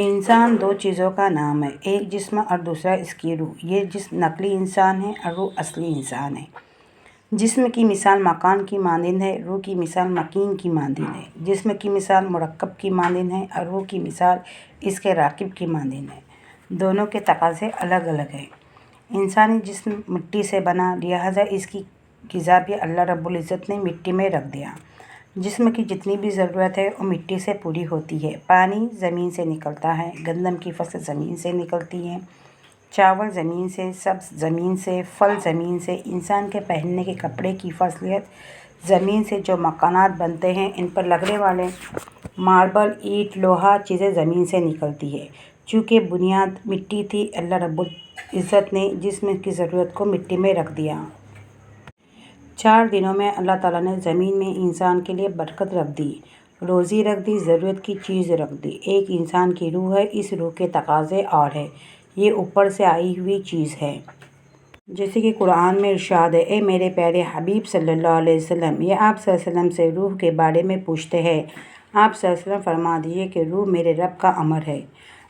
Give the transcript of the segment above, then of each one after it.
انسان دو چیزوں کا نام ہے، ایک جسم اور دوسرا اس کی روح۔ یہ جسم نقلی انسان ہے اور روح اصلی انسان ہے۔ جسم کی مثال مکان کی مانند ہے، روح کی مثال مکین کی مانند ہے۔ جسم کی مثال مرکب کی مانند ہے اور روح کی مثال اس کے راکب کی مانند ہے۔ دونوں کے تقاضے الگ الگ ہیں۔ انسانی جسم مٹی سے بنا، لہٰذا اس کی غذا بھی اللہ رب العزت نے مٹی میں رکھ دیا۔ جسم کی جتنی بھی ضرورت ہے وہ مٹی سے پوری ہوتی ہے۔ پانی زمین سے نکلتا ہے، گندم کی فصل زمین سے نکلتی ہے، چاول زمین سے، سبز زمین سے، پھل زمین سے، انسان کے پہننے کے کپڑے کی فصلیت زمین سے، جو مکانات بنتے ہیں ان پر لگنے والے ماربل، اینٹ، لوہا چیزیں زمین سے نکلتی ہے۔ چونکہ بنیاد مٹی تھی، اللہ رب العزت نے جسم کی ضرورت کو مٹی میں رکھ دیا۔ 4 دنوں میں اللہ تعالیٰ نے زمین میں انسان کے لیے برکت رکھ دی، روزی رکھ دی، ضرورت کی چیز رکھ دی۔ ایک انسان کی روح ہے، اس روح کے تقاضے اور ہیں، یہ اوپر سے آئی ہوئی چیز ہے۔ جیسے کہ قرآن میں ارشاد ہے: اے میرے پیارے حبیب صلی اللہ علیہ وسلم، یہ آپ صلی اللہ علیہ وسلم سے روح کے بارے میں پوچھتے ہیں، آپ صلی اللہ علیہ وسلم فرما دیجیے کہ روح میرے رب کا امر ہے،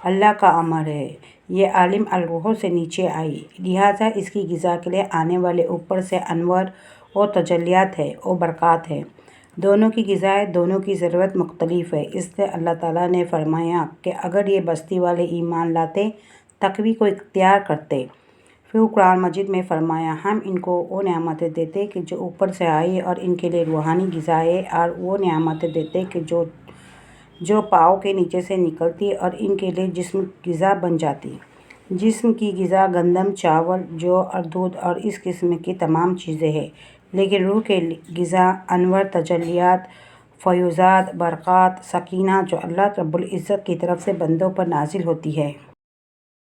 اللہ کا امر ہے، یہ عالم الروحوں سے نیچے آئی، لہٰذا اس کی غذا کے لیے آنے والے اوپر سے انوار اور تجلیات ہے اور برکات ہے۔ دونوں کی غذا ہے، دونوں کی ضرورت مختلف ہے۔ اس لیے اللہ تعالیٰ نے فرمایا کہ اگر یہ بستی والے ایمان لاتے، تقوی کو اختیار کرتے، پھر قرآن مجید میں فرمایا ہم ان کو وہ نعمتیں دیتے کہ جو اوپر سے آئی اور ان کے لیے روحانی غذا ہے، اور وہ نعمتیں دیتے کہ جو پاؤں کے نیچے سے نکلتی اور ان کے لیے جسم غذا بن جاتی۔ جسم کی غذا گندم، چاول، جو اور دودھ اور اس قسم کی تمام چیزیں ہیں، لیکن روح کی غذا انوار، تجلیات، فیوزات، برکات، سکینہ جو اللہ رب العزت کی طرف سے بندوں پر نازل ہوتی ہے۔